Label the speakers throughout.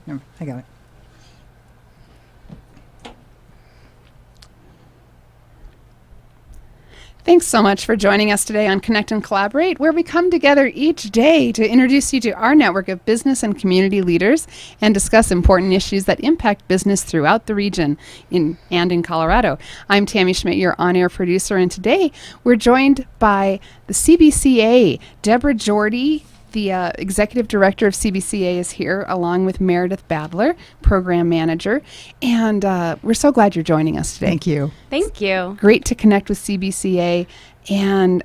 Speaker 1: No, I got it.
Speaker 2: Thanks so much for joining us today on Connect and Collaborate, where we come together each day to introduce you to our network of business and community leaders and discuss important issues that impact business throughout the region and in Colorado. I'm Tammy Schmidt, your on-air producer, and today we're joined by the CBCA. Deborah Jordy, the executive director of CBCA, is here, along with Meredith Badler, program manager. And we're so glad you're joining us today.
Speaker 1: Thank you.
Speaker 3: Thank you.
Speaker 2: Great to connect with CBCA, and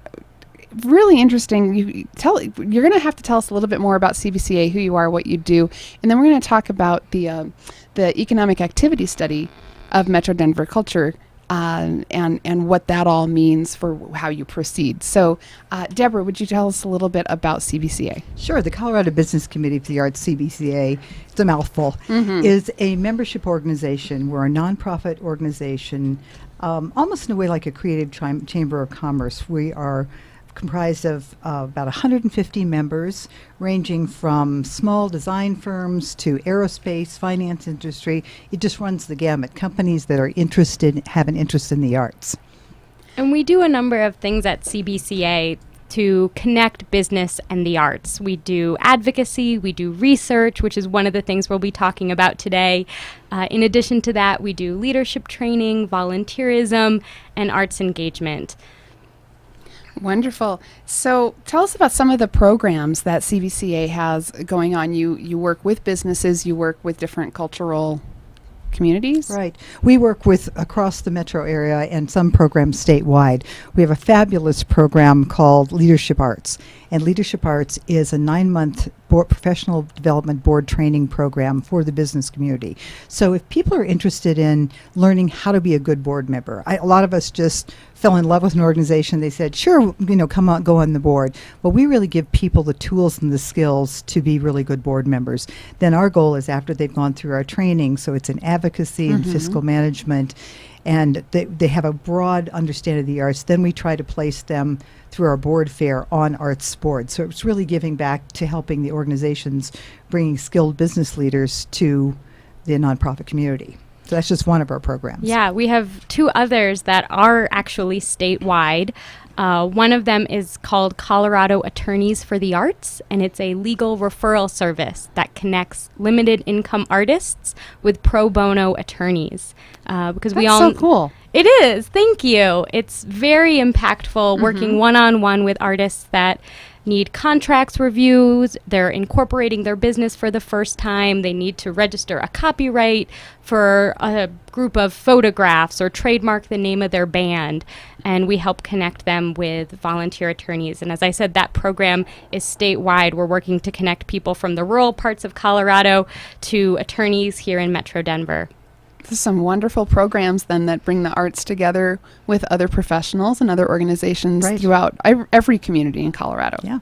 Speaker 2: really interesting. You're going to have to tell us a little bit more about CBCA, who you are, what you do, and then we're going to talk about the economic activity study of Metro Denver culture. And what that all means for how you proceed. So, Deborah, would you tell us a little bit about CBCA?
Speaker 1: Sure. The Colorado Business Committee for the Arts, CBCA, it's a mouthful, is a membership organization. We're a nonprofit organization, almost in a way like a creative chamber of commerce. We are comprised of about 150 members, ranging from small design firms to aerospace, finance industry. It just runs the gamut. Companies that are have an interest in the arts.
Speaker 3: And we do a number of things at CBCA to connect business and the arts. We do advocacy, we do research, which is one of the things we'll be talking about today. In addition to that, we do leadership training, volunteerism, and arts engagement.
Speaker 2: Wonderful. So tell us about some of the programs that CBCA has going on. You work with businesses, you work with different cultural communities?
Speaker 1: Right. We work with across the metro area and some programs statewide. We have a fabulous program called Leadership Arts. And Leadership Arts is a 9-month professional development board training program for the business community. So if people are interested in learning how to be a good board member, a lot of us just fell in love with an organization. They said, sure, come on, go on the board. Well, we really give people the tools and the skills to be really good board members. Then our goal is after they've gone through our training, so it's in advocacy and fiscal management, and they have a broad understanding of the arts, then we try to place them through our board fair on arts boards. So it's really giving back to helping the organizations, bringing skilled business leaders to the nonprofit community. So that's just one of our programs.
Speaker 3: Yeah, we have 2 others that are actually statewide. One of them is called Colorado Attorneys for the Arts, and it's a legal referral service that connects limited income artists with pro bono attorneys. Because
Speaker 2: That's so cool.
Speaker 3: It is. Thank you. It's very impactful, working one-on-one with artists that need contracts reviews. They're incorporating their business for the first time. They need to register a copyright for a group of photographs or trademark the name of their band. And we help connect them with volunteer attorneys. And as I said, that program is statewide. We're working to connect people from the rural parts of Colorado to attorneys here in Metro Denver.
Speaker 2: There's some wonderful programs then that bring the arts together with other professionals and other organizations throughout every community in Colorado.
Speaker 1: Yeah.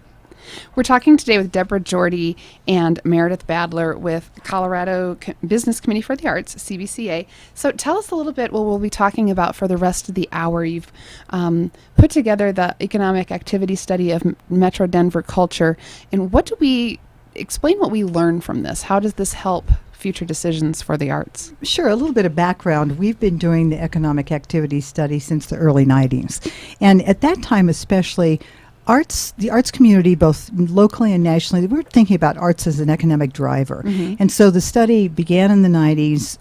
Speaker 2: We're talking today with Deborah Jordy and Meredith Badler with Colorado Business Committee for the Arts, CBCA. So tell us a little bit what we'll be talking about for the rest of the hour. You've put together the economic activity study of Metro Denver culture. And explain what we learn from this? How does this help future decisions for the arts?
Speaker 1: Sure, a little bit of background. We've been doing the economic activity study since the early 90s. And at that time especially, the arts community, both locally and nationally, we were thinking about arts as an economic driver. And so the study began in the 90s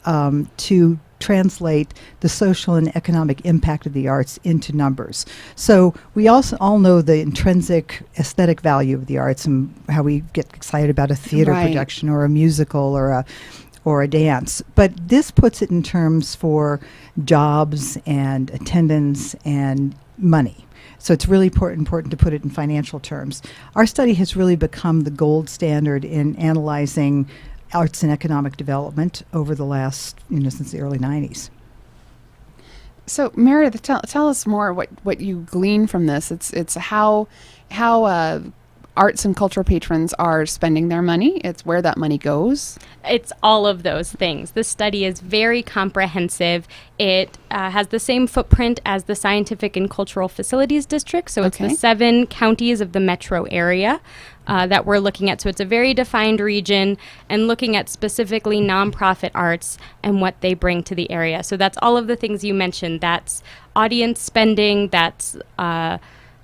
Speaker 1: to translate the social and economic impact of the arts into numbers. So we also all know the intrinsic aesthetic value of the arts and how we get excited about a theater production or a musical or a dance. But this puts it in terms for jobs and attendance and money. So it's really important to put it in financial terms. Our study has really become the gold standard in analyzing arts and economic development over the last, since the early 90s.
Speaker 2: So Meredith, tell us more what you glean from this. It's how arts and cultural patrons are spending their money. It's where that money goes.
Speaker 3: It's all of those things. This study is very comprehensive. It has the same footprint as the Scientific and Cultural Facilities District, so it's the 7 counties of the metro area that we're looking at. So it's a very defined region and looking at specifically nonprofit arts and what they bring to the area. So that's all of the things you mentioned. That's audience spending, that's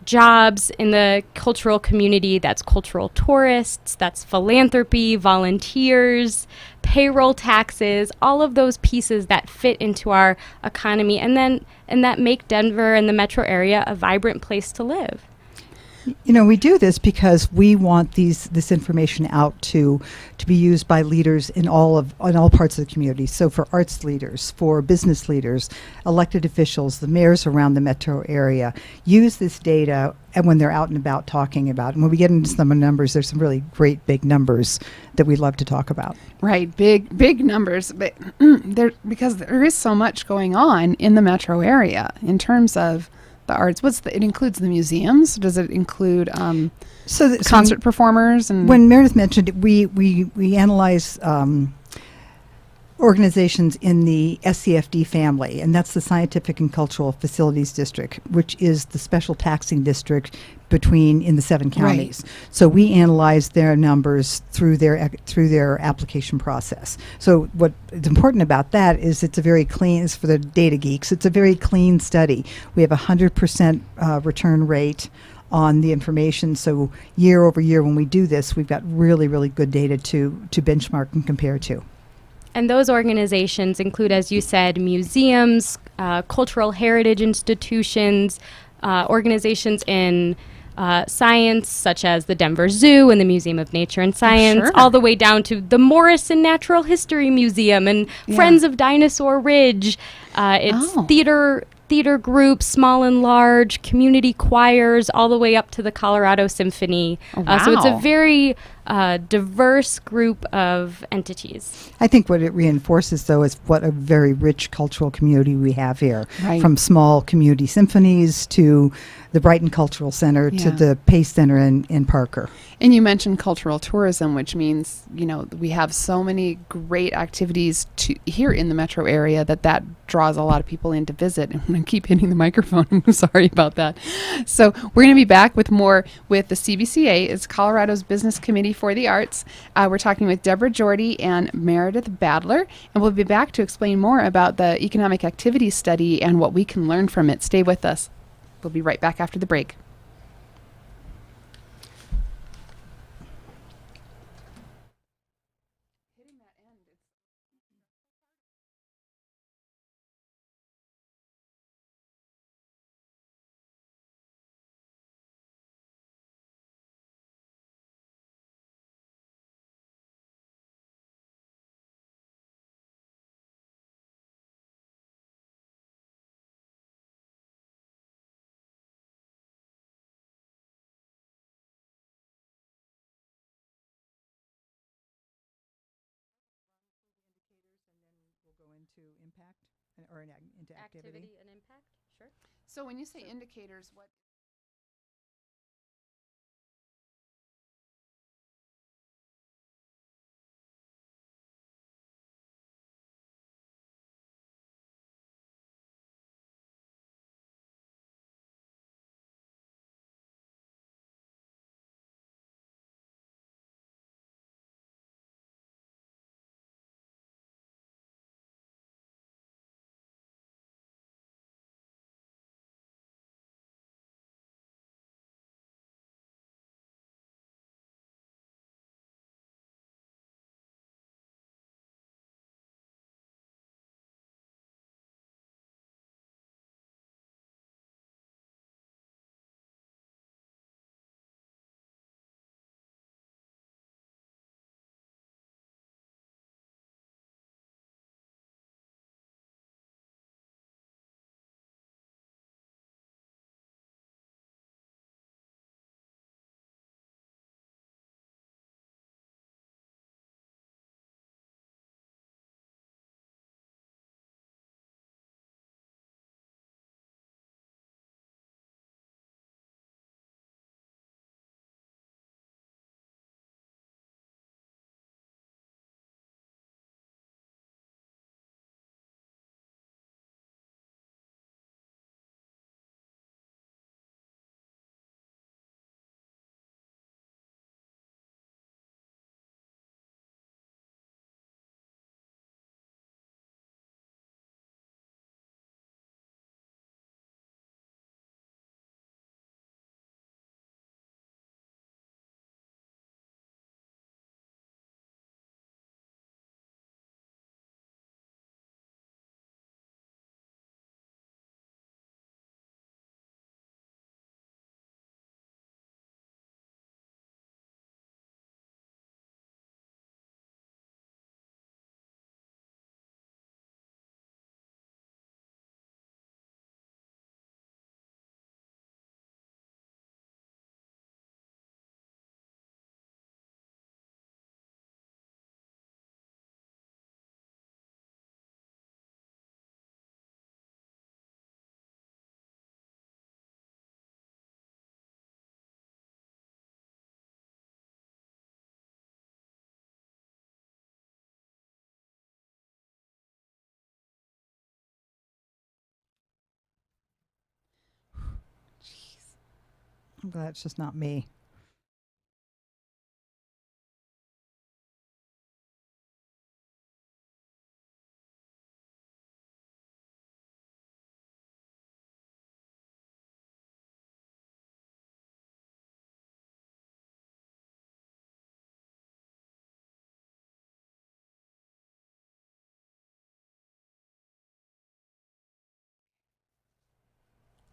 Speaker 3: jobs in the cultural community, that's cultural tourists, that's philanthropy, volunteers, payroll taxes, all of those pieces that fit into our economy and that make Denver and the metro area a vibrant place to live.
Speaker 1: You know, we do this because we want this information out to be used by leaders in all parts of the community. So for arts leaders, for business leaders, elected officials, the mayors around the metro area use this data, and when they're out and about talking about it. And when we get into some numbers, there's some really great big numbers that we love to talk about.
Speaker 2: Right, big numbers, but because there is so much going on in the metro area in terms of the arts. It includes the museums? Does it include concert performers? And
Speaker 1: when Meredith mentioned it, we analyze organizations in the SCFD family, and that's the Scientific and Cultural Facilities District, which is the special taxing district in the 7 counties. Right. So we analyze their numbers through their application process. So what is important about that is it's a very clean, it's for the data geeks, it's a very clean study. We have 100% return rate on the information. So year over year when we do this, we've got really, really good data to benchmark and compare to.
Speaker 3: And those organizations include, as you said, museums, cultural heritage institutions, organizations in science, such as the Denver Zoo and the Museum of Nature and Science, all the way down to the Morrison Natural History Museum and Friends of Dinosaur Ridge. It's theater groups, small and large, community choirs, all the way up to the Colorado Symphony. So it's a very diverse group of entities.
Speaker 1: I think what it reinforces, though, is what a very rich cultural community we have here. Right. From small community symphonies to the Brighton Cultural Center to the Pace Center in Parker.
Speaker 2: And you mentioned cultural tourism, which means, we have so many great activities here in the metro area that draws a lot of people in to visit. And I keep hitting the microphone. I'm sorry about that. So we're going to be back with more with the CBCA. It's Colorado's Business Committee for the Arts. We're talking with Deborah Jordy and Meredith Badler, and we'll be back to explain more about the economic activity study and what we can learn from it. Stay with us. We'll be right back after the break.
Speaker 1: Into impact or into activity
Speaker 3: and impact, sure.
Speaker 2: So when you say indicators, what
Speaker 1: I'm glad it's just not me.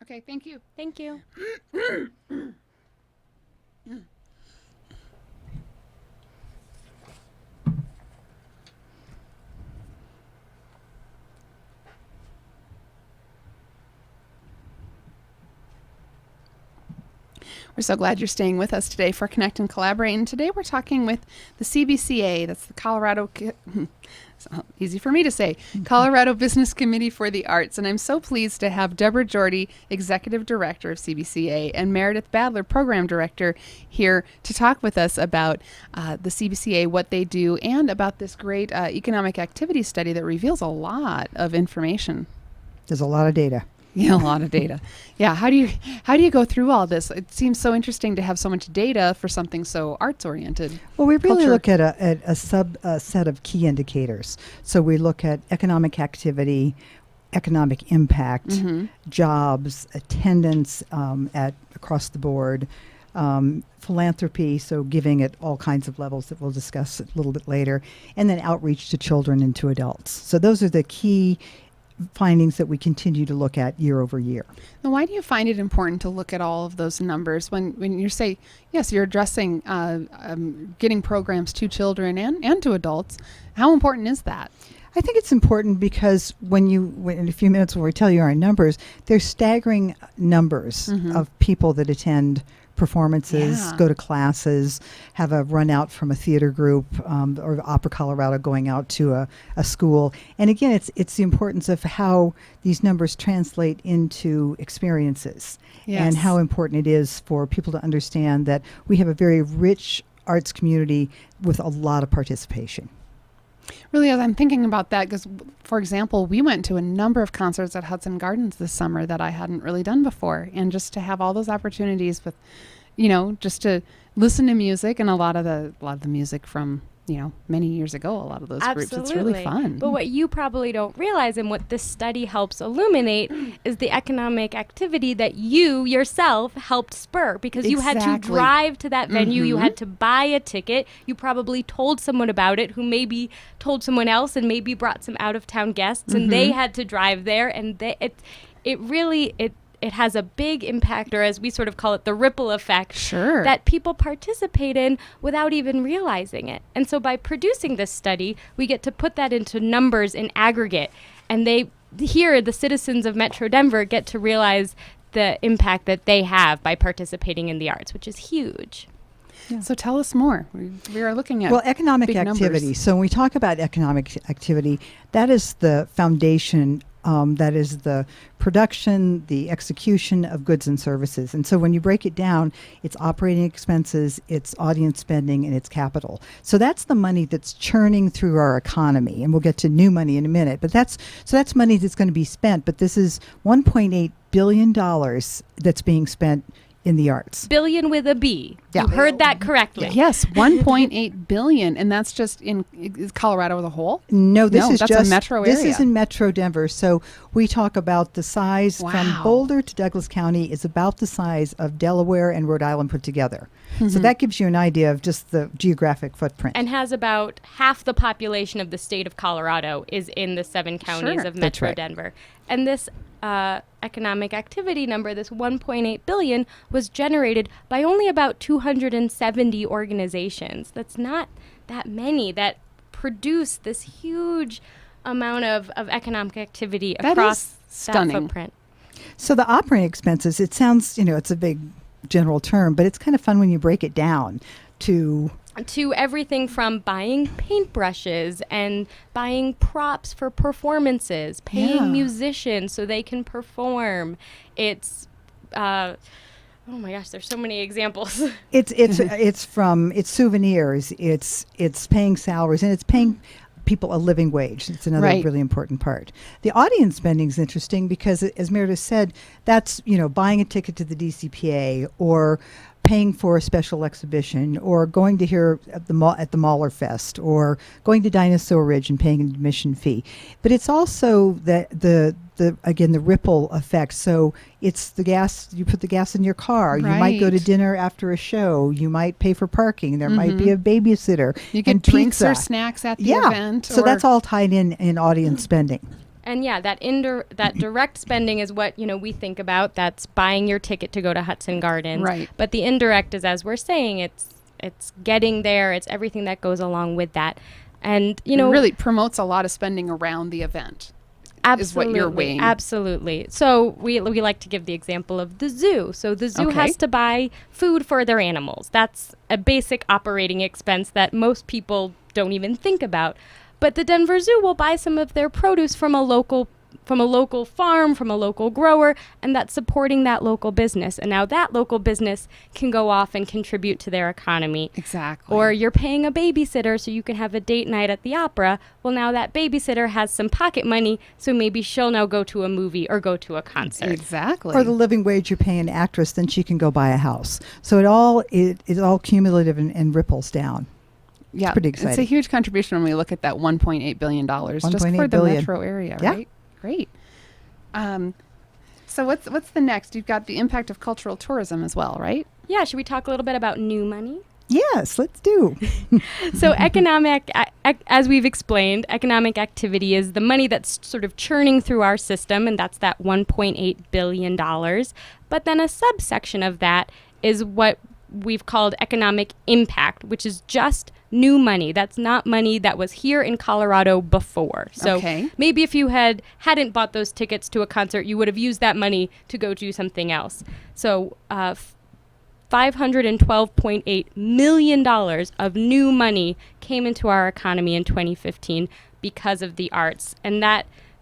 Speaker 2: Okay, thank you.
Speaker 3: Thank you.
Speaker 2: We're so glad you're staying with us today for Connect and Collaborate. And today we're talking with the CBCA, that's the Colorado, easy for me to say, Colorado Business Committee for the Arts. And I'm so pleased to have Deborah Jordy, Executive Director of CBCA, and Meredith Badler, Program Director, here to talk with us about the CBCA, what they do, and about this great economic activity study that reveals a lot of information.
Speaker 1: There's a lot of data.
Speaker 2: Yeah, a lot of data. Yeah, how do you go through all this? It seems so interesting to have so much data for something so arts oriented.
Speaker 1: Well, we really
Speaker 2: Culture.
Speaker 1: look at a set of key indicators. So we look at economic activity, economic impact, jobs, attendance across the board, philanthropy, so giving at all kinds of levels that we'll discuss a little bit later, and then outreach to children and to adults. So those are the key findings that we continue to look at year over year.
Speaker 2: Now, why do you find it important to look at all of those numbers when you say, yes, you're addressing getting programs to children and to adults? How important is that?
Speaker 1: I think it's important because when in a few minutes when we tell you our numbers, there's staggering numbers of people that attend performances, go to classes, have a run out from a theater group or Opera Colorado going out to a school. And again, it's the importance of how these numbers translate into experiences and how important it is for people to understand that we have a very rich arts community with a lot of participation.
Speaker 2: Really, as I'm thinking about that, because, for example, we went to a number of concerts at Hudson Gardens this summer that I hadn't really done before. And just to have all those opportunities with, just to listen to music and a lot of the music from, many years ago, a lot of those groups, it's really fun.
Speaker 3: But what you probably don't realize and what this study helps illuminate is the economic activity that you yourself helped spur, because you had to drive to that venue, you had to buy a ticket, you probably told someone about it who maybe told someone else and maybe brought some out-of-town guests and they had to drive there, and it has a big impact, or as we sort of call it, the ripple effect that people participate in without even realizing it. And so by producing this study, we get to put that into numbers in aggregate. And the citizens of Metro Denver get to realize the impact that they have by participating in the arts, which is huge.
Speaker 2: Yeah. So tell us more. We are looking at
Speaker 1: economic activity.
Speaker 2: Numbers.
Speaker 1: So when we talk about economic activity, that is the foundation. That is the production, the execution of goods and services. And so when you break it down, it's operating expenses, it's audience spending, and it's capital. So that's the money that's churning through our economy. And we'll get to new money in a minute. But that's money that's going to be spent. But this is $1.8 billion that's being spent in the arts.
Speaker 3: Billion with a B.
Speaker 1: Yeah.
Speaker 3: You heard that correctly.
Speaker 2: Yes, 1.8 billion, and that's just in Colorado as a whole?
Speaker 1: No, that's
Speaker 2: just a metro area.
Speaker 1: This is in Metro Denver. So we talk about the size from Boulder to Douglas County is about the size of Delaware and Rhode Island put together. So that gives you an idea of just the geographic footprint.
Speaker 3: And has about half the population of the state of Colorado is in the 7 counties of Metro Denver. And this economic activity number, this 1.8 billion, was generated by only about 270 organizations. That's not that many that produce this huge amount of economic activity across that footprint.
Speaker 1: So the operating expenses, it sounds, it's a big general term, but it's kind of fun when you break it down to
Speaker 3: everything from buying paintbrushes and buying props for performances, paying musicians so they can perform. It's oh my gosh, there's so many examples. It's
Speaker 1: souvenirs, it's paying salaries, and it's paying people a living wage. It's another
Speaker 2: Right.
Speaker 1: really important part. The audience spending is interesting because, as Meredith said, that's, buying a ticket to the DCPA or paying for a special exhibition or going to hear at the Mahler Fest or going to Dinosaur Ridge and paying an admission fee. But it's also the ripple effect. So it's the gas, you put the gas in your car. You might go to
Speaker 2: Right.
Speaker 1: dinner after a show. You might pay for parking. There might be a babysitter.
Speaker 2: You get
Speaker 1: and
Speaker 2: drinks
Speaker 1: pizza.
Speaker 2: or snacks at the event.
Speaker 1: So
Speaker 2: or-
Speaker 1: that's all tied in audience spending.
Speaker 3: And yeah, that direct spending is what, we think about. That's buying your ticket to go to Hudson Gardens.
Speaker 2: Right.
Speaker 3: But the indirect is, as we're saying, it's getting there. It's everything that goes along with that. And,
Speaker 2: It really promotes a lot of spending around the event. Is what you're weighing.
Speaker 3: Absolutely. So we like to give the example of the zoo. So the zoo
Speaker 2: Okay.
Speaker 3: has to buy food for their animals. That's a basic operating expense that most people don't even think about. But the Denver Zoo will buy some of their produce from a local farm, from a local grower, and that's supporting that local business. And now that local business can go off and contribute to their economy.
Speaker 2: Exactly.
Speaker 3: Or you're paying a babysitter so you can have a date night at the opera. Well, now that babysitter has some pocket money, so maybe she'll now go to a movie or go to a concert.
Speaker 2: Exactly.
Speaker 1: Or the living wage you pay an actress, then she can go buy a house. So it is all cumulative and ripples down.
Speaker 2: Yeah,
Speaker 1: pretty
Speaker 2: it's a
Speaker 1: exciting.
Speaker 2: huge contribution when we look at that $1.8 billion just for
Speaker 1: 1.8
Speaker 2: the
Speaker 1: billion.
Speaker 2: metro area,
Speaker 1: Yeah.
Speaker 2: right? Great. So what's the next? You've got the impact of cultural tourism as well, right?
Speaker 3: Yeah, should we talk a little bit about new money?
Speaker 1: Yes, let's do.
Speaker 3: So as we've explained, economic activity is the money that's sort of churning through our system, and that's that $1.8 billion. But then a subsection of that is what we've called economic impact, which is just new money. That's not money that was here in Colorado before. So
Speaker 2: Okay.
Speaker 3: maybe if you hadn't bought those tickets to a concert, you would have used that money to go do something else. So $512.8 million of new money came into our economy in 2015 because of the arts. And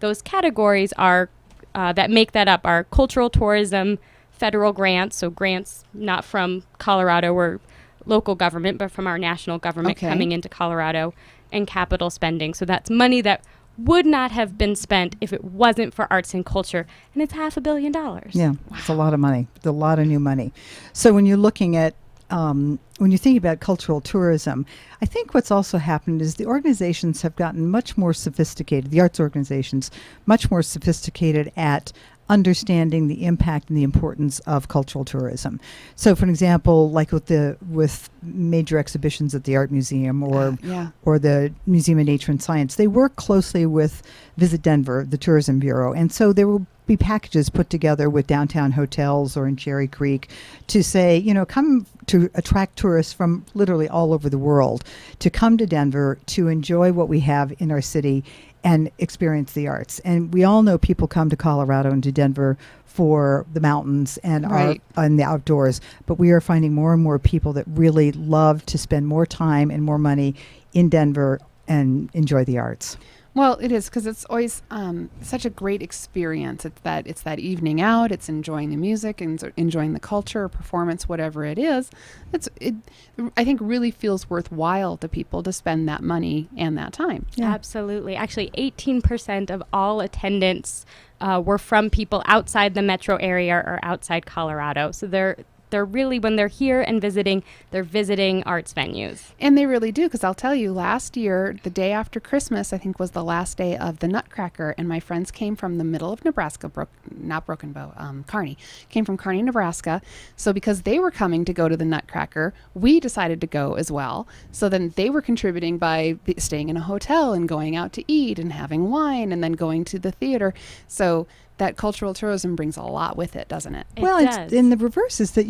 Speaker 3: those categories are that make that up are cultural tourism, federal grants, so grants not from Colorado or local government, but from our national government
Speaker 2: Okay.
Speaker 3: coming into Colorado, and capital spending. So that's money that would not have been spent if it wasn't for arts and culture. And it's $500 million.
Speaker 1: Yeah, it's a lot of money. It's a lot of new money. So when you're looking at, when you think about cultural tourism, I think what's also happened is the organizations have gotten much more sophisticated, the arts organizations, much more sophisticated at understanding the impact and the importance of cultural tourism. So, for example, like with major exhibitions at the Art Museum or the Museum of Nature and Science, they work closely with Visit Denver, the Tourism Bureau, and so there will be packages put together with downtown hotels or in Cherry Creek to say, come to attract tourists from literally all over the world to come to Denver to enjoy what we have in our city and experience the arts. And we all know people come to Colorado and to Denver for the mountains and
Speaker 2: Right.
Speaker 1: and the outdoors, but we are finding more and more people that really love to spend more time and more money in Denver and enjoy the arts.
Speaker 2: Well, it is because it's always such a great experience. It's that evening out. It's enjoying the music and enjoying the culture, performance, whatever it is. I think really feels worthwhile to people to spend that money and that time.
Speaker 1: Yeah.
Speaker 3: Absolutely. Actually, 18% of all attendants were from people outside the metro area or outside Colorado. So they're really, when they're here and visiting, they're visiting arts venues.
Speaker 2: And they really do, because I'll tell you, last year, the day after Christmas, I think was the last day of the Nutcracker, and my friends came from the middle of Nebraska, Kearney, came from Kearney, Nebraska. So because they were coming to go to the Nutcracker, we decided to go as well. So then they were contributing by staying in a hotel and going out to eat and having wine and then going to the theater. So that cultural tourism brings a lot with it, doesn't it?
Speaker 3: It
Speaker 1: Well,
Speaker 3: does.
Speaker 1: and the reverse is that,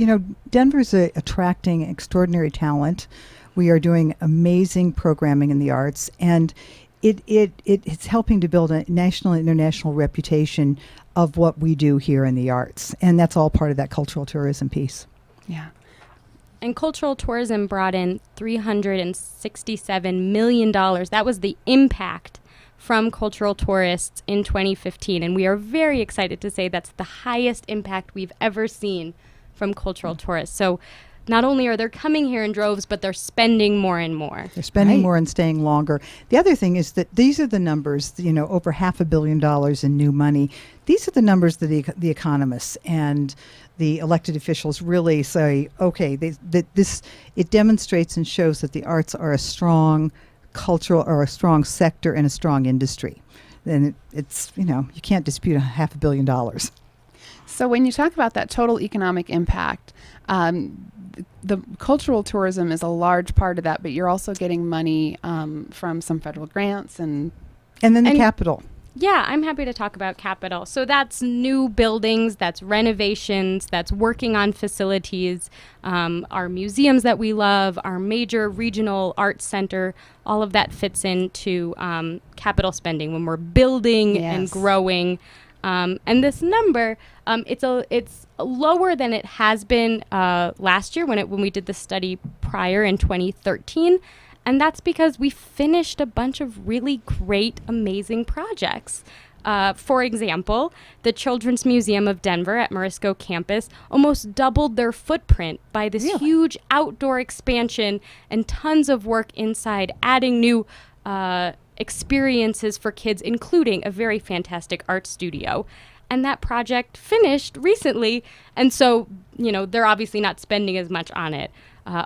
Speaker 1: Denver's attracting extraordinary talent. We are doing amazing programming in the arts, and it's helping to build a national and international reputation of what we do here in the arts. And that's all part of that cultural tourism piece.
Speaker 2: Yeah.
Speaker 3: And cultural tourism brought in $367 million. That was the impact from cultural tourists in 2015. And we are very excited to say that's the highest impact we've ever seen from cultural tourists. So not only are they coming here in droves, but they're spending more and more.
Speaker 1: They're spending
Speaker 2: Right.
Speaker 1: more and staying longer. The other thing is that these are the numbers, over $500 million in new money. These are the numbers that the economists and the elected officials really say, okay, it demonstrates and shows that the arts are a strong cultural or a strong sector and a strong industry. Then it's, you can't dispute $500 million.
Speaker 2: So when you talk about that total economic impact, the cultural tourism is a large part of that, but you're also getting money from some federal grants and
Speaker 1: And then the
Speaker 3: And-
Speaker 1: capital.
Speaker 3: Yeah, I'm happy to talk about capital. So that's new buildings, that's renovations, that's working on facilities, our museums that we love, our major regional arts center, all of that fits into capital spending when we're building and
Speaker 2: Yes.
Speaker 3: growing. And this number, it's lower than it has been last year when we did the study prior in 2013. And that's because we finished a bunch of really great, amazing projects. For example, the Children's Museum of Denver at Morisco campus almost doubled their footprint by this
Speaker 2: Really?
Speaker 3: huge outdoor expansion and tons of work inside, adding new experiences for kids, including a very fantastic art studio. And that project finished recently, and so, they're obviously not spending as much on it.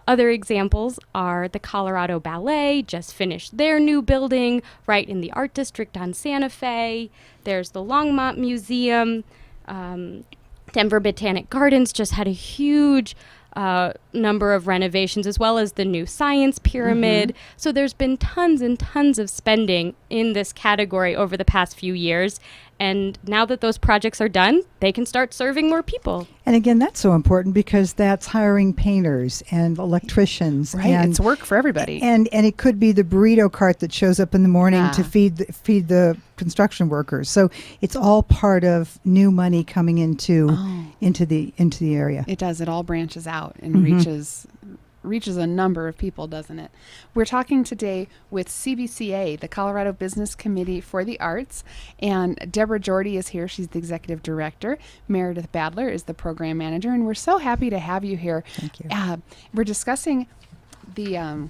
Speaker 3: Other examples are the Colorado Ballet just finished their new building right in the Art District on Santa Fe. There's the Longmont Museum. Denver Botanic Gardens just had a huge number of renovations, as well as the new Science Pyramid. So there's been tons and tons of spending in this category over the past few years. And now that those projects are done, they can start serving more people.
Speaker 1: And again, that's so important because that's hiring painters and electricians.
Speaker 2: right,
Speaker 1: And
Speaker 2: it's work for everybody.
Speaker 1: And it could be the burrito cart that shows up in the morning
Speaker 2: Yeah.
Speaker 1: to feed the construction workers. So it's all part of new money coming into the area.
Speaker 2: It does. It all branches out and reaches a number of people, doesn't it? We're talking today with CBCA, the Colorado Business Committee for the Arts, and Deborah Jordy is here. She's the executive director. Meredith Badler is the program manager, and we're so happy to have you here.
Speaker 1: Thank you.
Speaker 2: We're discussing the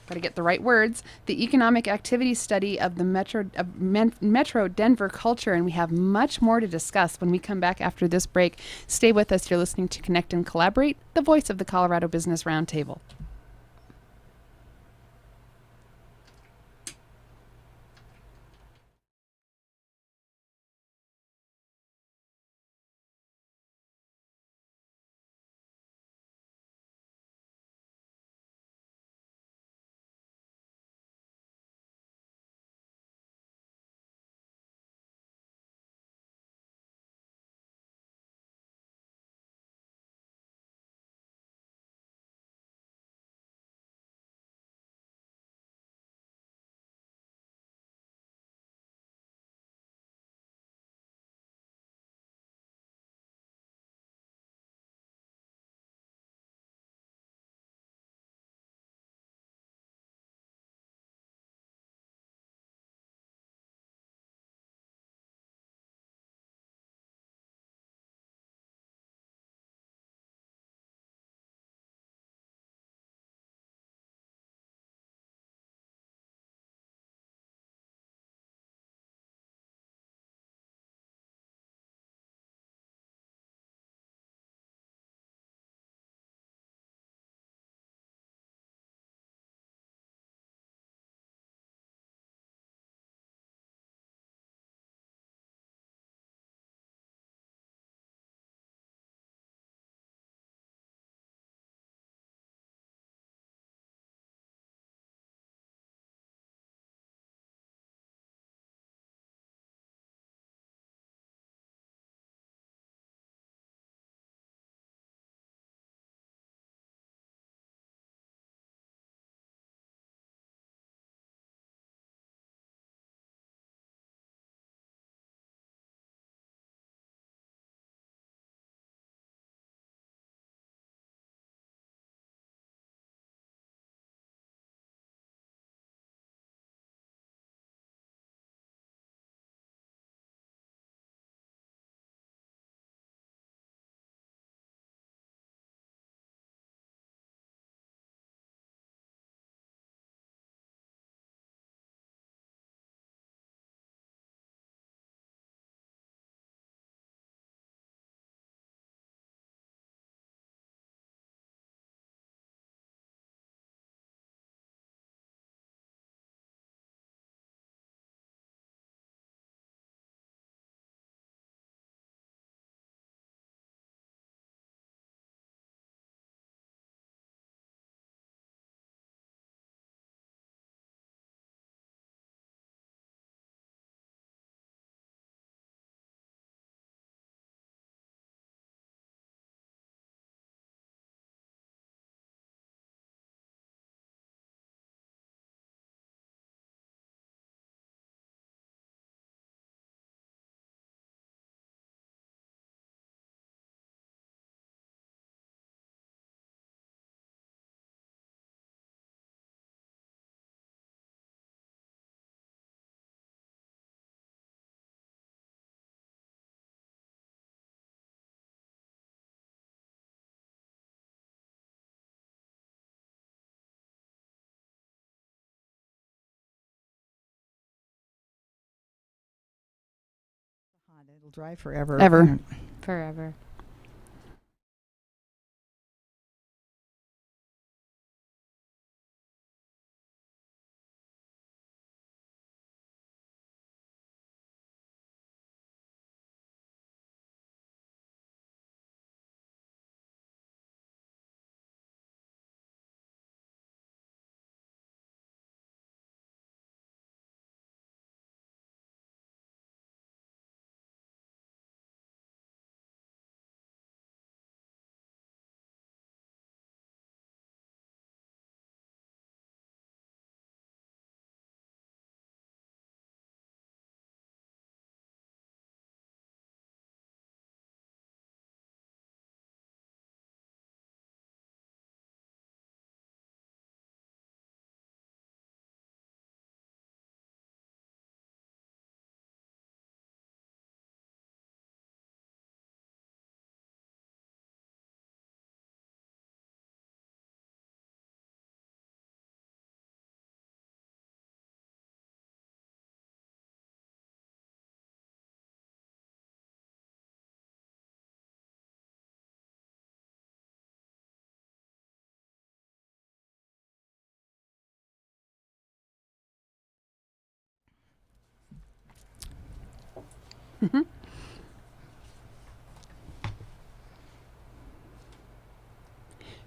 Speaker 2: got to get the right words, the economic activity study of the Metro Denver culture, and we have much more to discuss when we come back after this break. Stay with us. You're listening to Connect and Collaborate, the voice of the Colorado Business Roundtable.
Speaker 1: It'll drive forever.
Speaker 2: Ever.
Speaker 3: Forever.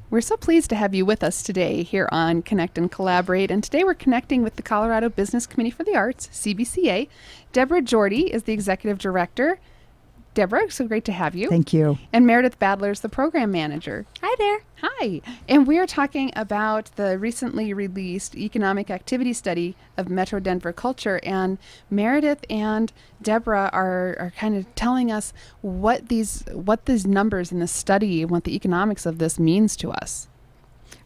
Speaker 2: We're so pleased to have you with us today here on Connect and Collaborate. And today we're connecting with the Colorado Business Committee for the Arts, CBCA. Deborah Jordy is the Executive Director. Deborah, so great to have you.
Speaker 1: Thank you.
Speaker 2: And Meredith Badler is the Program Manager.
Speaker 3: Hi there.
Speaker 2: Hi. And we are talking about the recently released economic activity study of Metro Denver culture. And Meredith and Deborah are kind of telling us what these numbers in this study and what the economics of this means to us.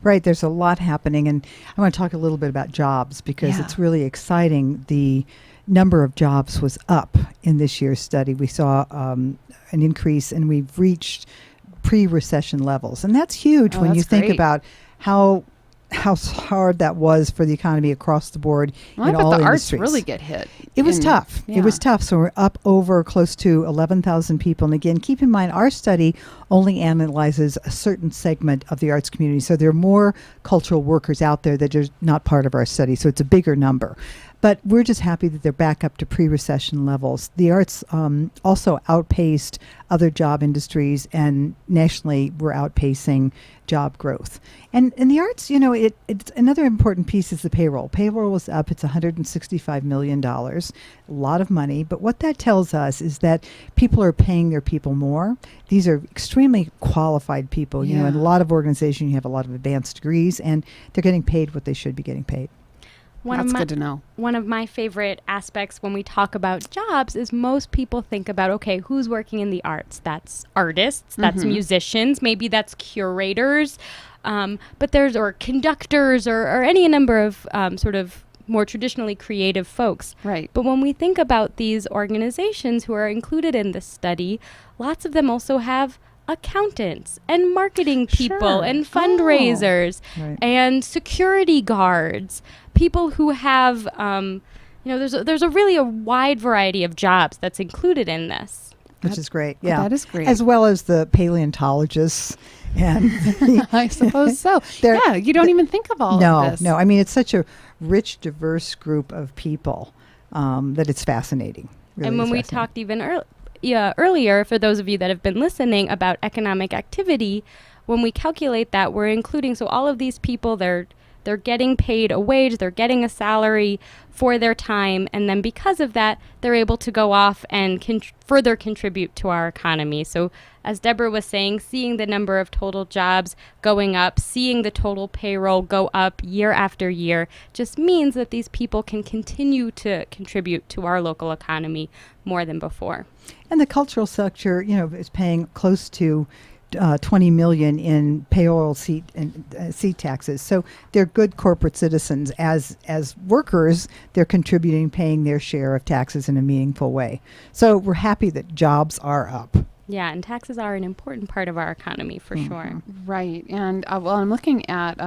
Speaker 1: Right, there's a lot happening, and I want to talk a little bit about jobs because it's really exciting. The number of jobs was up in this year's study. We saw an increase, and we've reached pre-recession levels, and that's huge when you think about how hard that was for the economy across the board in all
Speaker 2: the
Speaker 1: industries.
Speaker 2: arts really get hit.
Speaker 1: It was tough.
Speaker 2: Yeah.
Speaker 1: It was tough. So we're up over close to 11,000 people. And again, keep in mind, our study only analyzes a certain segment of the arts community. So there are more cultural workers out there that are not part of our study. So it's a bigger number. But we're just happy that they're back up to pre-recession levels. The arts also outpaced other job industries, and nationally we're outpacing job growth. And in the arts, it's another important piece is the payroll. Payroll was up. It's $165 million, a lot of money. But what that tells us is that people are paying their people more. These are extremely qualified people. In a lot of organizations, you have a lot of advanced degrees, and they're getting paid what they should be getting paid.
Speaker 2: That's good to know.
Speaker 3: One of my favorite aspects when we talk about jobs is most people think about, okay, who's working in the arts? That's artists, that's musicians, maybe that's curators, but or conductors or any number of sort of more traditionally creative folks.
Speaker 2: Right.
Speaker 3: But when we think about these organizations who are included in this study, lots of them also have accountants and marketing people and fundraisers and security guards, people who have, there's a really wide variety of jobs that's included in this.
Speaker 1: Which is great. Yeah.
Speaker 2: That is great.
Speaker 1: As well as the paleontologists. And
Speaker 2: I suppose so. You don't even think of all of this.
Speaker 1: No. I mean, it's such a rich, diverse group of people that it's fascinating. Really
Speaker 3: and when we talked even earlier, for those of you that have been listening, about economic activity, when we calculate that, we're including, so all of these people, they're getting paid a wage, they're getting a salary for their time, and then because of that, they're able to go off and further contribute to our economy. So as Deborah was saying, seeing the number of total jobs going up, seeing the total payroll go up year after year, just means that these people can continue to contribute to our local economy more than before.
Speaker 1: And the cultural sector, is paying close to $20 million in payroll seat taxes. So they're good corporate citizens. As workers, they're contributing, paying their share of taxes in a meaningful way. So we're happy that jobs are up.
Speaker 3: Yeah, and taxes are an important part of our economy for sure.
Speaker 2: Right. And I'm looking at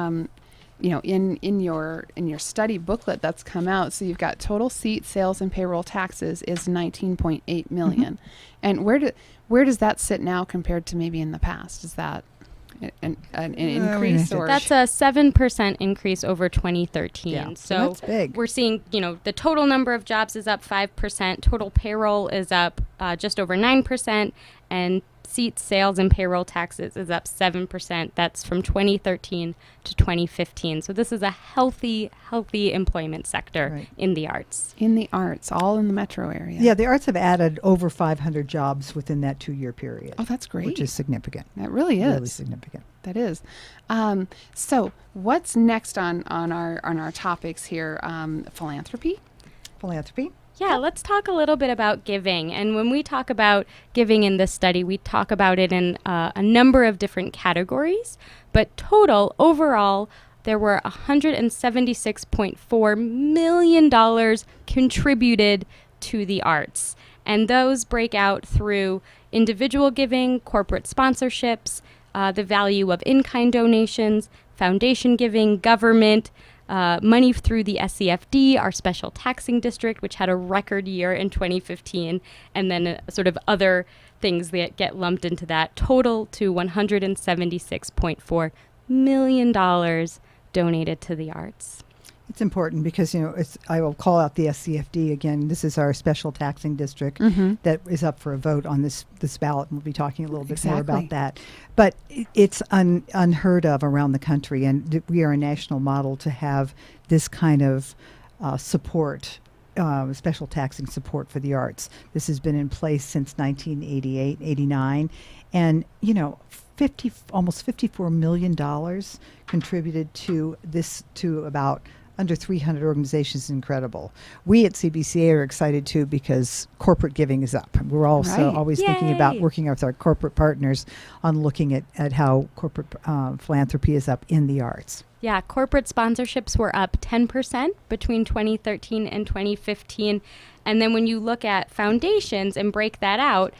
Speaker 2: in your study booklet that's come out, so you've got total seat sales and payroll taxes is 19.8 million. And where does that sit now compared to maybe in the past? Is that an increase, or
Speaker 3: that's a 7% increase over 2013.
Speaker 1: Yeah,
Speaker 3: So
Speaker 1: that's big.
Speaker 3: we're seeing, the total number of jobs is up 5%, total payroll is up just over 9%, and seats, sales, and payroll taxes is up 7%. That's from 2013 to 2015. So this is a healthy employment sector in the arts.
Speaker 2: in the arts, all in the metro area?
Speaker 1: Yeah, the arts have added over 500 jobs within that 2-year period.
Speaker 2: Oh, that's great.
Speaker 1: Which is significant.
Speaker 2: That really is.
Speaker 1: Really significant.
Speaker 2: That is. So what's next on our topics here? Philanthropy?
Speaker 1: Philanthropy?
Speaker 3: Yeah, let's talk a little bit about giving. And when we talk about giving in this study, we talk about it in a number of different categories. But overall, there were $176.4 million contributed to the arts. And those break out through individual giving, corporate sponsorships, the value of in-kind donations, foundation giving, government, money through the SCFD, our special taxing district, which had a record year in 2015, and then sort of other things that get lumped into that, total to $176.4 million donated to the arts.
Speaker 1: It's important because, I will call out the SCFD again. This is our special taxing district that is up for a vote on this ballot, and we'll be talking a little bit more about that. But it's unheard of around the country, and we are a national model to have this kind of support, special taxing support for the arts. This has been in place since 1988, 89, and, almost $54 million contributed to this, to about under 300 organizations. Incredible. We at CBCA are excited too because corporate giving is up. We're also always thinking about working with our corporate partners on looking at how corporate philanthropy is up in the arts.
Speaker 3: Yeah, corporate sponsorships were up 10% between 2013 and 2015. And then when you look at foundations and break that out,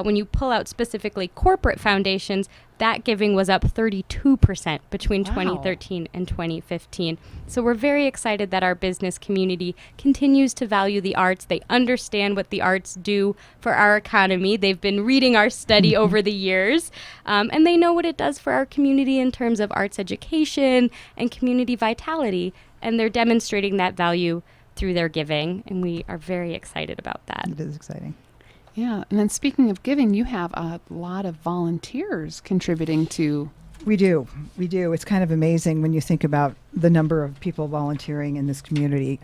Speaker 3: when you pull out specifically corporate foundations, that giving was up 32% between 2013 and 2015. So we're very excited that our business community continues to value the arts. They understand what the arts do for our economy. They've been reading our study over the years, and they know what it does for our community in terms of arts education and community vitality, and they're demonstrating that value through their giving, and we are very excited about that.
Speaker 1: It is exciting.
Speaker 2: Yeah, and then speaking of giving, you have a lot of volunteers contributing to.
Speaker 1: We do. It's kind of amazing when you think about the number of people volunteering in this community.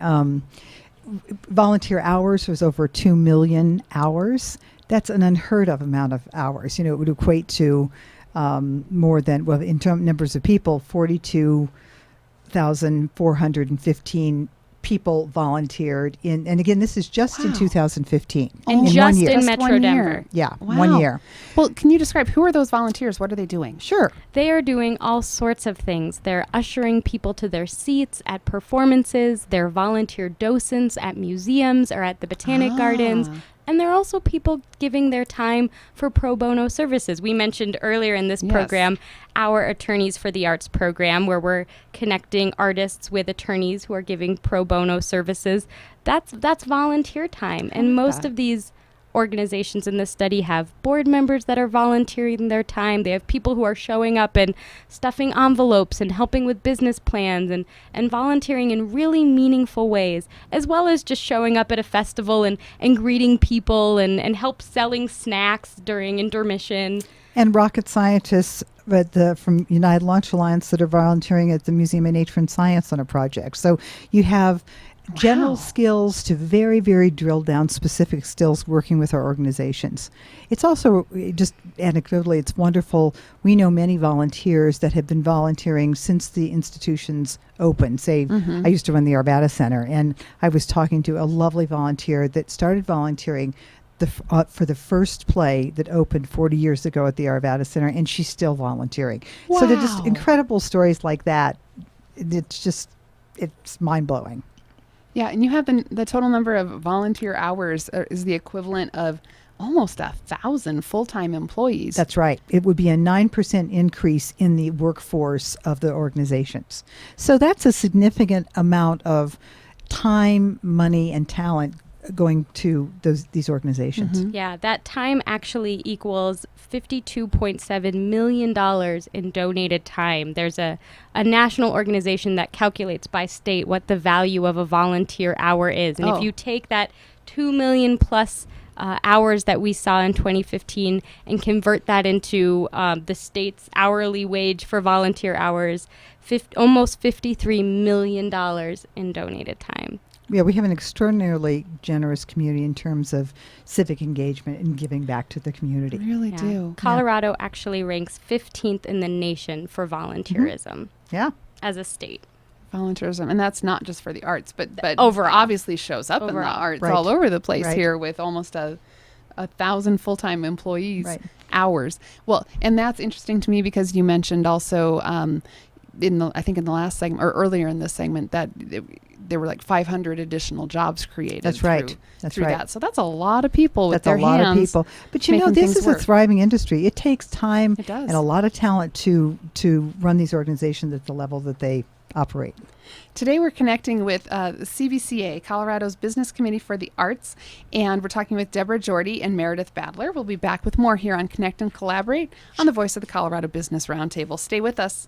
Speaker 1: Volunteer hours was over 2 million hours. That's an unheard of amount of hours. It would equate to more than, in numbers of people, 42,415 people volunteered in, and again, this is just in 2015.
Speaker 3: And
Speaker 1: in
Speaker 3: just
Speaker 1: 1 year.
Speaker 3: in Metro Denver.
Speaker 1: Yeah,
Speaker 2: Wow.
Speaker 1: 1 year.
Speaker 2: Well, can you describe who are those volunteers? What are they doing?
Speaker 1: Sure.
Speaker 3: They are doing all sorts of things. They're ushering people to their seats at performances. They're volunteer docents at museums or at the Botanic Gardens. And there are also people giving their time for pro bono services. We mentioned earlier in this program our Attorneys for the Arts program, where we're connecting artists with attorneys who are giving pro bono services. That's volunteer time. And most of these organizations in this study have board members that are volunteering their time. They have people who are showing up and stuffing envelopes and helping with business plans and volunteering in really meaningful ways, as well as just showing up at a festival and greeting people and help selling snacks during intermission.
Speaker 1: And rocket scientists from United Launch Alliance that are volunteering at the Museum of Nature and Science on a project. So you have general skills to very, very drilled down specific skills working with our organizations. It's also, just anecdotally, it's wonderful. We know many volunteers that have been volunteering since the institutions opened. Say, I used to run the Arvada Center, and I was talking to a lovely volunteer that started volunteering for the first play that opened 40 years ago at the Arvada Center, and she's still volunteering. So they're just incredible stories like that. It's mind-blowing.
Speaker 2: Yeah, and you have the total number of volunteer hours is the equivalent of almost 1,000 full-time employees.
Speaker 1: That's right. It would be a 9% increase in the workforce of the organizations. So that's a significant amount of time, money, and talent going to these organizations.
Speaker 2: Mhm.
Speaker 3: Yeah, that time actually equals $52.7 million in donated time. There's a national organization that calculates by state what the value of a volunteer hour is. And
Speaker 2: Oh.
Speaker 3: if you take that 2 million plus hours that we saw in 2015 and convert that into the state's hourly wage for volunteer hours, almost $53 million in donated time.
Speaker 1: Yeah, we have an extraordinarily generous community in terms of civic engagement and giving back to the community.
Speaker 2: Really
Speaker 3: Yeah.
Speaker 2: do.
Speaker 3: Colorado actually ranks 15th in the nation for volunteerism
Speaker 1: Yeah.
Speaker 3: as a state.
Speaker 2: Volunteerism, and that's not just for the arts, but
Speaker 3: Overall.
Speaker 2: obviously shows up in the
Speaker 3: Overall.
Speaker 2: arts
Speaker 1: Right.
Speaker 2: all over the place
Speaker 1: Right.
Speaker 2: here with almost a 1,000 full-time employees
Speaker 1: Right.
Speaker 2: hours. Well, and that's interesting to me because you mentioned also I think in the last segment or earlier in this segment that there were like 500 additional jobs created.
Speaker 1: That's right.
Speaker 2: Through,
Speaker 1: That's
Speaker 2: through
Speaker 1: right.
Speaker 2: that. So that's a lot of people with
Speaker 1: That's
Speaker 2: their
Speaker 1: a lot
Speaker 2: hands.
Speaker 1: of people. But you know,
Speaker 2: making
Speaker 1: this
Speaker 2: things
Speaker 1: is
Speaker 2: work.
Speaker 1: a thriving industry. It takes time
Speaker 2: It does.
Speaker 1: and a lot of talent to run these organizations at the level that they operate.
Speaker 2: Today we're connecting with the CBCA, Colorado's Business Committee for the Arts, and we're talking with Deborah Jordy and Meredith Badler. We'll be back with more here on Connect and Collaborate on the Voice of the Colorado Business Roundtable. Stay with us.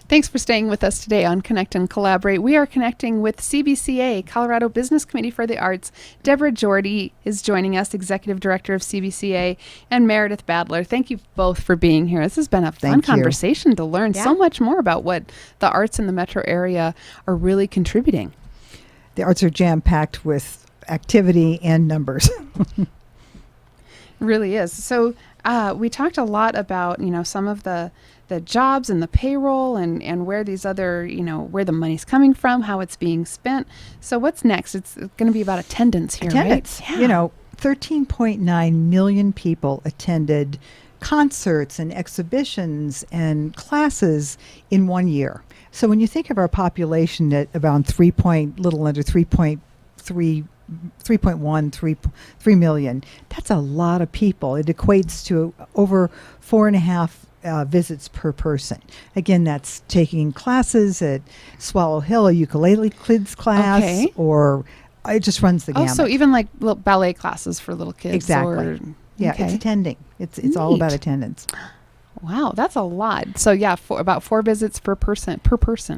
Speaker 2: Thanks for staying with us today on Connect and Collaborate. We are connecting with CBCA, Colorado Business Committee for the Arts. Deborah Jordy is joining us, Executive Director of CBCA, and Meredith Badler. Thank you both for being here. This has been a fun conversation to learn so much more about what the arts in the metro area are really contributing.
Speaker 1: The arts are jam-packed with activity and numbers.
Speaker 2: It really is. So we talked a lot about, some of the jobs and the payroll and where these other, where the money's coming from, how it's being spent. So what's next? It's going to be about attendance here,
Speaker 1: Attendance.
Speaker 2: right? Yeah.
Speaker 1: 13.9 million people attended concerts and exhibitions and classes in 1 year. So when you think of our population at around little under 3 million, that's a lot of people. It equates to over 4.5 visits per person. Again, that's taking classes at Swallow Hill, a ukulele kids class, or it just runs the gamut.
Speaker 2: So even like little ballet classes for little kids.
Speaker 1: Exactly. It's attending. It's all about attendance.
Speaker 2: Wow, that's a lot. So about 4 visits per person.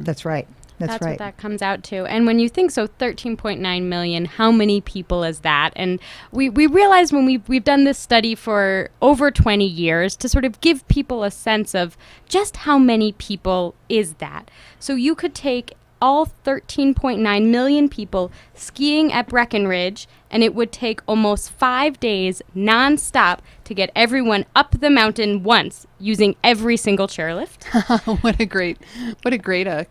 Speaker 1: That's right. That's right.
Speaker 3: What that comes out to. And when you think 13.9 million, how many people is that? And we realized when we've done this study for over 20 years to sort of give people a sense of just how many people is that. So you could take all 13.9 million people skiing at Breckenridge, and it would take almost 5 days nonstop to get everyone up the mountain once using every single chairlift.
Speaker 2: What a great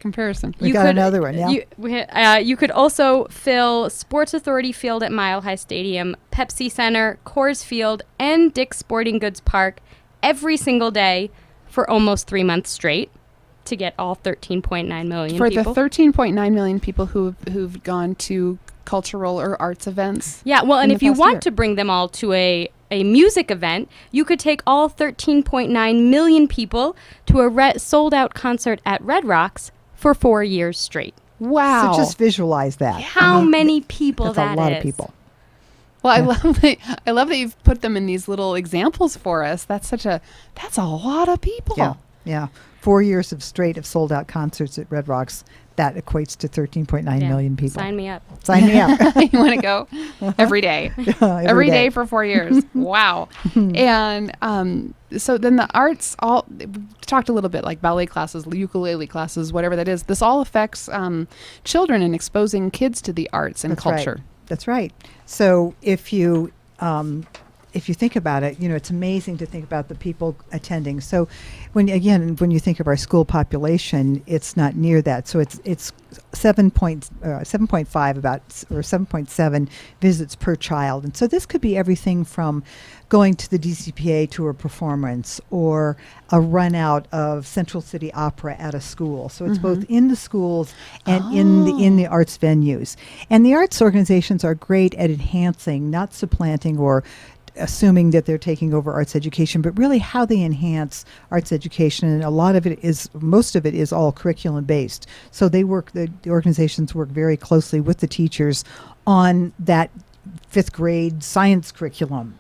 Speaker 2: comparison.
Speaker 1: We got another one. Yeah.
Speaker 3: You could also fill Sports Authority Field at Mile High Stadium, Pepsi Center, Coors Field, and Dick's Sporting Goods Park every single day for almost 3 months straight to get all 13.9 million
Speaker 2: for
Speaker 3: people.
Speaker 2: For the 13.9 million people who've gone to cultural or arts events.
Speaker 3: Yeah, well, and if you want to bring them all to a music event, you could take all 13.9 million people to a sold-out concert at Red Rocks for 4 years straight.
Speaker 2: Wow.
Speaker 1: So just visualize that.
Speaker 3: How many people that is.
Speaker 1: That's a lot of people.
Speaker 2: Well, I love that you've put them in these little examples for us. That's a lot of people.
Speaker 1: Yeah. 4 years of sold out concerts at Red Rocks. That equates to 13.9 million people.
Speaker 3: Sign me up.
Speaker 1: Sign me up.
Speaker 2: You want to go every day? Every day for 4 years. Wow. And so then the arts, we talked a little bit like ballet classes, ukulele classes, whatever that is. This all affects children and exposing kids to the arts and culture.
Speaker 1: Right. That's right. So if you think about it, it's amazing to think about the people attending. So when you think of our school population, it's not near that. So it's 7.5 or 7.7 visits per child. And so this could be everything from going to the DCPA to a performance or a run out of Central City Opera at a school. So it's both in the schools and in the arts venues. And the arts organizations are great at enhancing, not supplanting or assuming that they're taking over arts education, but really how they enhance arts education. And most of it is all curriculum based. So the organizations work very closely with the teachers on that 5th grade science curriculum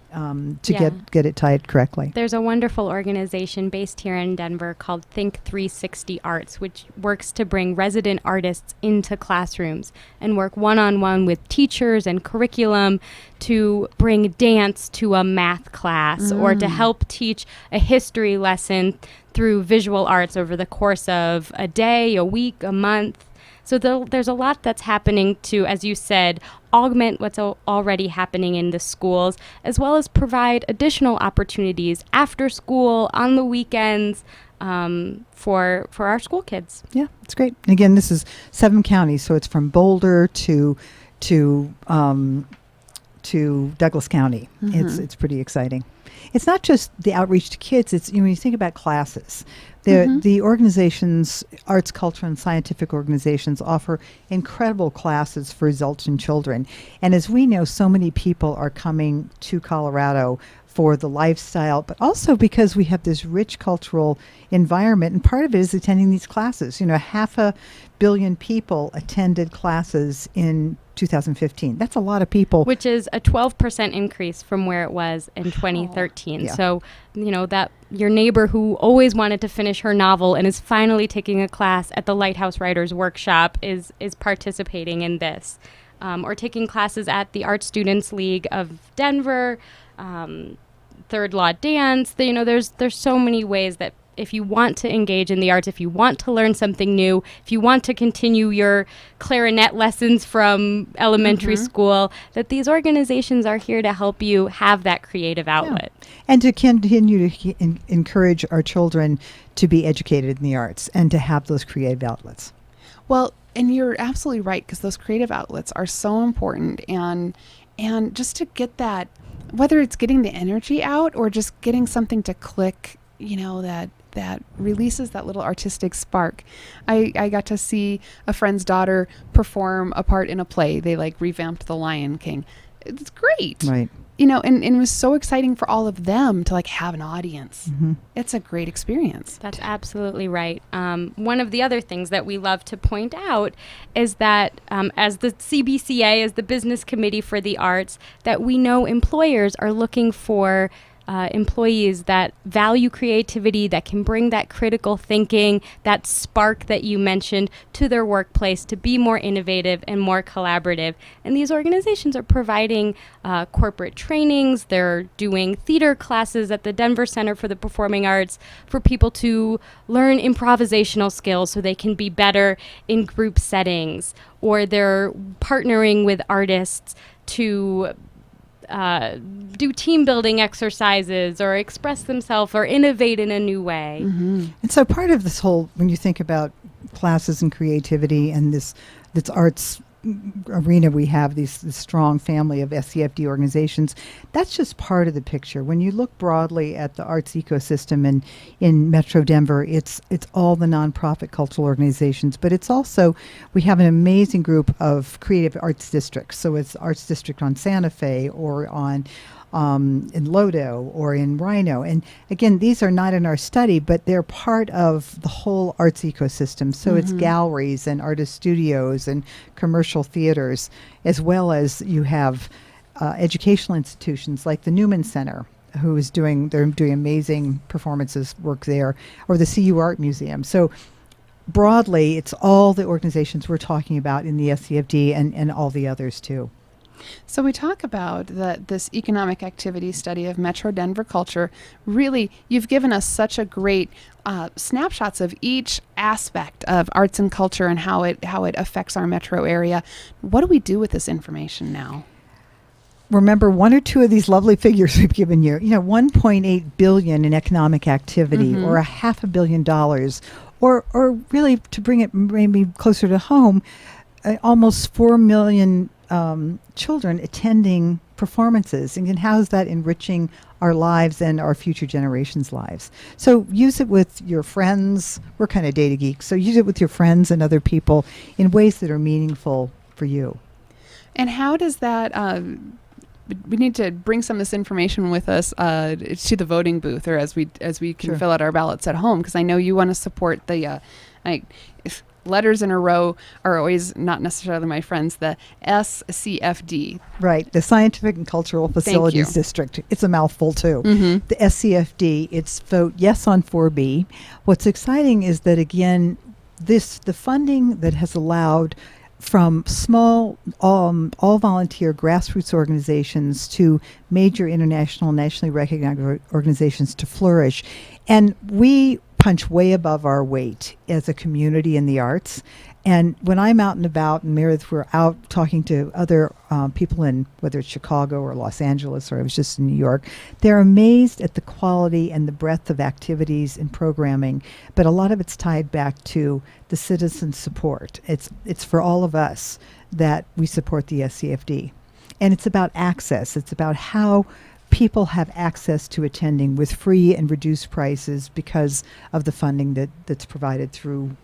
Speaker 1: to get it tied correctly.
Speaker 3: There's a wonderful organization based here in Denver called Think 360 Arts, which works to bring resident artists into classrooms and work one-on-one with teachers and curriculum to bring dance to a math class or to help teach a history lesson through visual arts over the course of a day, a week, a month. So there's a lot that's happening to, as you said, augment what's already happening in the schools, as well as provide additional opportunities after school, on the weekends, for our school kids.
Speaker 1: Yeah, it's great. And again, this is 7 counties, so it's from Boulder to Douglas County. It's pretty exciting. It's not just the outreach to kids. It's when you think about classes. The organizations, arts, culture, and scientific organizations offer incredible classes for adults and children. And as we know, so many people are coming to Colorado for the lifestyle, but also because we have this rich cultural environment. And part of it is attending these classes. 500 million people attended classes in 2015. That's a lot of people.
Speaker 3: Which is a 12% increase from where it was in 2013.
Speaker 1: Yeah.
Speaker 3: So, that your neighbor who always wanted to finish her novel and is finally taking a class at the Lighthouse Writers Workshop is participating in this. Or taking classes at the Art Students League of Denver, Third Law Dance. There's so many ways that if you want to engage in the arts, if you want to learn something new, if you want to continue your clarinet lessons from elementary school, that these organizations are here to help you have that creative outlet.
Speaker 1: Yeah. And to continue to encourage our children to be educated in the arts and to have those creative outlets.
Speaker 2: Well, and you're absolutely right, because those creative outlets are so important, and just to get that, whether it's getting the energy out or just getting something to click, that releases that little artistic spark. I got to see a friend's daughter perform a part in a play. They revamped The Lion King. It's great.
Speaker 1: Right.
Speaker 2: And it was so exciting for all of them to have an audience.
Speaker 1: Mm-hmm.
Speaker 2: It's a great experience.
Speaker 3: That's absolutely right. One of the other things that we love to point out is that as the CBCA, as the Business Committee for the Arts, that we know employers are looking for employees that value creativity, that can bring that critical thinking, that spark that you mentioned to their workplace to be more innovative and more collaborative. And these organizations are providing corporate trainings. They're doing theater classes at the Denver Center for the Performing Arts for people to learn improvisational skills so they can be better in group settings. Or they're partnering with artists to do team building exercises or express themselves or innovate in a new way.
Speaker 1: Mm-hmm. And so part of this whole, when you think about classes and creativity and this arts arena, we have this strong family of SCFD organizations. That's just part of the picture. When you look broadly at the arts ecosystem in Metro Denver, it's all the nonprofit cultural organizations, but it's also, we have an amazing group of creative arts districts. So it's Arts District on Santa Fe or on in Lodo or in Rhino. And again, these are not in our study, but they're part of the whole arts ecosystem. So it's galleries and artist studios and commercial theaters, as well as you have educational institutions like the Newman Center, they're doing amazing performances work there, or the CU Art Museum. So broadly, it's all the organizations we're talking about in the SCFD and all the others too.
Speaker 2: So we talk about this economic activity study of Metro Denver culture. Really, you've given us such a great snapshots of each aspect of arts and culture and how it affects our metro area. What do we do with this information now?
Speaker 1: Remember one or two of these lovely figures we've given you. 1.8 billion in economic activity, or $500 million, or really, to bring it maybe closer to home, almost 4 million children attending performances, and how is that enriching our lives and our future generations' lives? So use it with your friends. We're kind of data geeks, so use it with your friends and other people in ways that are meaningful for you.
Speaker 2: And how does that we need to bring some of this information with us to the voting booth, or as we can fill out our ballots at home, because I know you want to support the letters in a row are always not necessarily my friends, the SCFD.
Speaker 1: Right, the Scientific and Cultural Facilities District. It's a mouthful too. The SCFD, it's vote yes on 4B. What's exciting is that, again, the funding that has allowed from small, all volunteer grassroots organizations to major international, nationally recognized organizations to flourish. And we punch way above our weight as a community in the arts. And when I'm out and about, and Meredith, we're out talking to other people in, whether it's Chicago or Los Angeles, or I was just in New York, they're amazed at the quality and the breadth of activities and programming. But a lot of it's tied back to the citizen support. It's for all of us that we support the SCFD. And it's about access. It's about how people have access to attending with free and reduced prices because of the funding that's provided through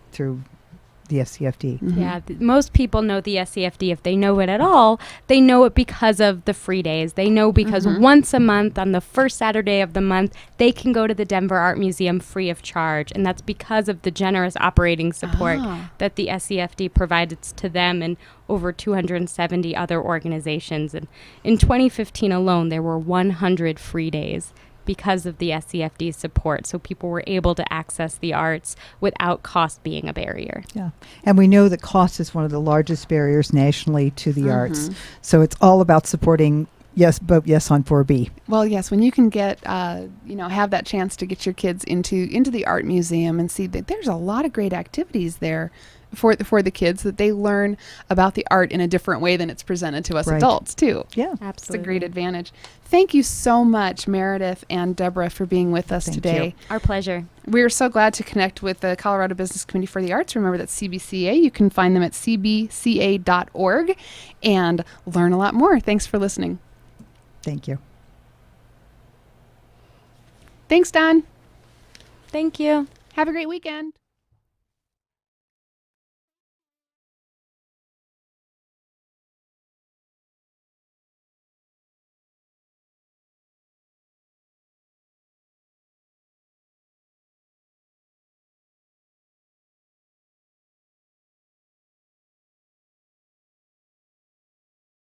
Speaker 1: the SCFD.
Speaker 3: Yeah, most people know the SCFD. If they know it at all, they know it because of the free days. They know because once a month, on the first Saturday of the month, they can go to the Denver Art Museum free of charge. And that's because of the generous operating support that the SCFD provides to them and over 270 other organizations. And in 2015 alone, there were 100 free days because of the SCFD's support. So people were able to access the arts without cost being a barrier.
Speaker 1: Yeah. And we know that cost is one of the largest barriers nationally to the arts. So it's all about supporting, yes, but yes on 4B.
Speaker 2: Well, yes, when you can get, have that chance to get your kids into the art museum and see that there's a lot of great activities there for the kids, that they learn about the art in a different way than it's presented to us adults too.
Speaker 1: Yeah,
Speaker 3: Absolutely.
Speaker 2: It's a great advantage. Thank you so much, Meredith and Deborah, for being with us today.
Speaker 1: you.
Speaker 3: Our pleasure.
Speaker 2: We're so glad to connect with the Colorado Business Committee for the Arts. Remember that CBCA, you can find them at cbca.org and learn a lot more. Thanks for listening.
Speaker 1: Thank you.
Speaker 2: Thanks, Don.
Speaker 3: Thank you.
Speaker 2: Have a great weekend.